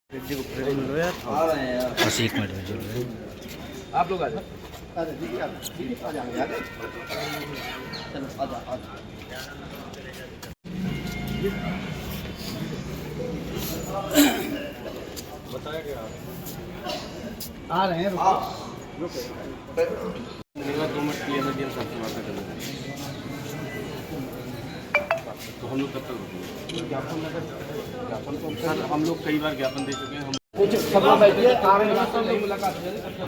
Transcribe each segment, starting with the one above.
आ रहे हैं यार। बस 1 मिनट में चल रहे हैं। आप लोग आ जाओ। अरे दीदी आ जाएंगे आगे। चलो आ जाओ। बताया क्या आ रहे हैं। रुको 2 मिनट के लिए एमएलए साहब से बात करना है तो हम लोग कब तक ज्ञापन तो सर हम लोग कई बार ज्ञापन दे चुके हैं। हम कुछ सब बैठिए नहीं मुलाकात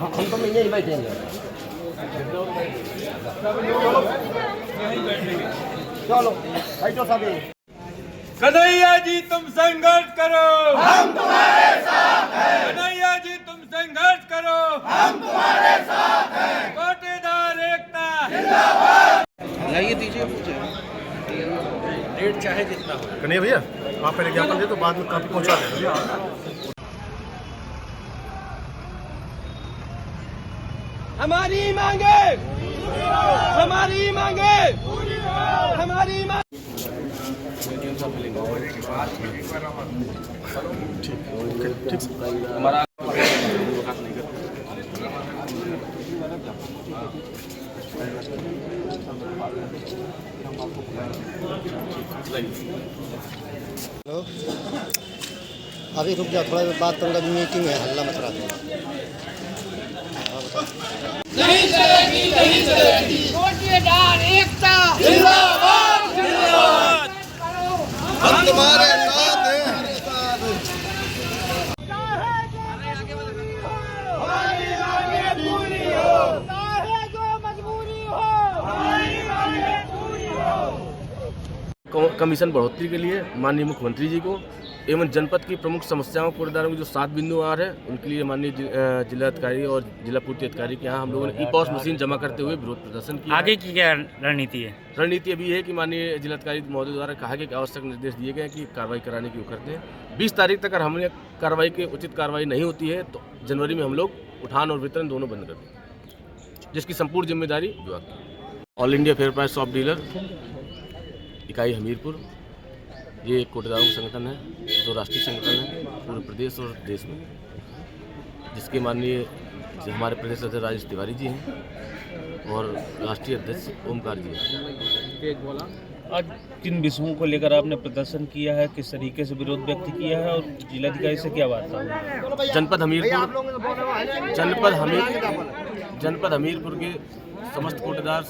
हम तो यहीं बैठेंगे। चलो बैठो सभी। कन्हैया जी तुम संघर्ष करो, हम तुम्हारे साथ हैं। कन्हैया जी तुम संघर्ष करो, हम तुम्हारे साथ हैं। कोटेदार एकता जिंदाबाद। लाइए दीजिए रेट चाहे जितना हो। कन्हैया भैया आप पहले ज्ञापन दे तो बाद में काफी पहुंचा देना। हमारी मांगे, हमारी मांगे, हमारी मांगे। ठीक हमारा अभी रुक जाओ थोड़ा बात करूँगा। मीटिंग है हल्ला मच रहा था। नहीं चलेगी, नहीं चलेगी। कोटेदार एकता जिंदाबाद, जिंदाबाद। हम तुम्हारे साथ हैं। हमारी मांगे पूरी हो, चाहे जो मजबूरी हो, हमारी मांगे पूरी हो। कमीशन बढ़ोतरी के लिए माननीय मुख्यमंत्री जी को एवं जनपद की प्रमुख समस्याओं कोटेदारों की जो 7 बिंदु आ रहे हैं उनके लिए माननीय जिलाधिकारी और जिला पूर्ति अधिकारी के यहाँ हम लोगों ने ई-पॉस मशीन जमा करते हुए विरोध प्रदर्शन किया। आगे की क्या रणनीति है? रणनीति अभी है कि माननीय जिलाधिकारी महोदय द्वारा कहा गया कि आवश्यक निर्देश दिए गए कि कार्रवाई कराने की वो करते हैं। 20 तारीख तक अगर हमने कार्रवाई की उचित कार्रवाई नहीं होती है तो जनवरी में हम लोग उठान और वितरण दोनों बंद कर देंगे, जिसकी संपूर्ण जिम्मेदारी विभाग की। All India fair price shop dealer इकाई हमीरपुर ये एक कोटेदारों का संगठन है जो राष्ट्रीय संगठन है पूरे प्रदेश और देश में, जिसके माननीय हमारे प्रदेश अध्यक्ष राजेश तिवारी जी हैं और राष्ट्रीय अध्यक्ष ओमकार जी हैं। आज किन विषयों को लेकर आपने प्रदर्शन किया है, किस तरीके से विरोध व्यक्त किया है और जिलाधिकारी से क्या बात है? जनपद हमीरपुर के समस्त कोटेदार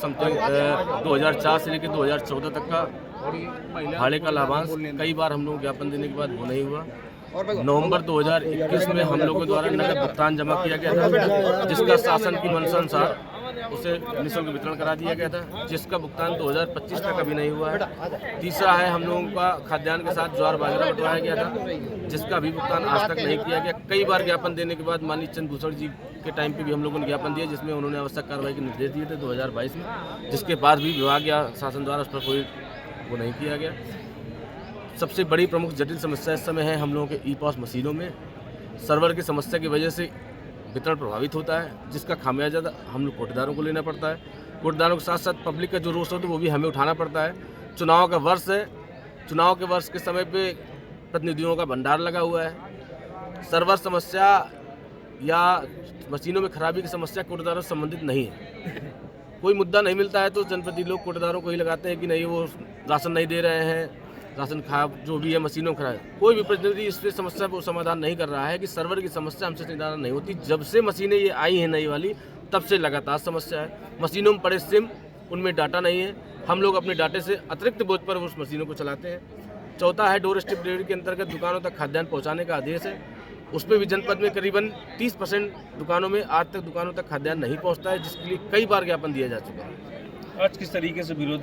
2004 से लेकर 2014 तक का भाड़े का लाभांश कई बार हम लोग ज्ञापन देने के बाद वो नहीं हुआ। नवंबर 2021 में हम लोगों द्वारा नगद भुगतान जमा किया गया था, जिसका शासन की मंशा अनुसार उसे निःशुल्क वितरण करा दिया गया था, जिसका भुगतान 2025 तक अभी नहीं हुआ है। तीसरा है हम लोगों का खाद्यान्न के साथ ज्वार बाजरा बंटवाया गया था, जिसका भी भुगतान आज तक नहीं किया गया। कई बार ज्ञापन देने के बाद माननीय चंद्रभूषण जी के टाइम पे भी हम लोगों ने ज्ञापन दिया, जिसमें उन्होंने आवश्यक कार्रवाई के निर्देश दिए थे 2022 में, जिसके बाद भी विभाग या शासन द्वारा उस पर कोई वो नहीं किया गया। सबसे बड़ी प्रमुख जटिल समस्या इस समय है हम लोगों के ई-पॉस मशीनों में सर्वर की समस्या की वजह से वितरण प्रभावित होता है, जिसका खामियाजा हम लोग कोटेदारों को लेना पड़ता है। कोटेदारों के साथ साथ पब्लिक का जो रोष होता है वो भी हमें उठाना पड़ता है। चुनाव का वर्ष है, चुनाव के वर्ष के समय पे प्रतिनिधियों का भंडार लगा हुआ है। सर्वर समस्या या मशीनों में खराबी की समस्या कोटेदारों से संबंधित नहीं है। कोई मुद्दा नहीं मिलता है तो जनप्रतिनिधि लोग कोटेदारों को ही लगाते हैं कि नहीं वो राशन नहीं दे रहे हैं, राशन खराब जो भी है मशीनों खराब। कोई भी प्रतिनिधि इस समस्या को समाधान नहीं कर रहा है कि सर्वर की समस्या हमसे निदान नहीं होती। जब से मशीनें ये आई हैं नई वाली तब से लगातार समस्या है। मशीनों में पड़े सिम उनमें डाटा नहीं है, हम लोग अपने डाटे से अतिरिक्त बोझ पर उस मशीनों को चलाते हैं। चौथा है डोर स्टेप डिलीवरी के अंतर्गत दुकानों तक खाद्यान्न पहुँचाने का आदेश है, उसमें भी जनपद में करीबन 30% दुकानों में आज तक दुकानों तक खाद्यान्न नहीं पहुँचता है, जिसके लिए कई बार ज्ञापन दिया जा चुका है। आज किस तरीके से विरोध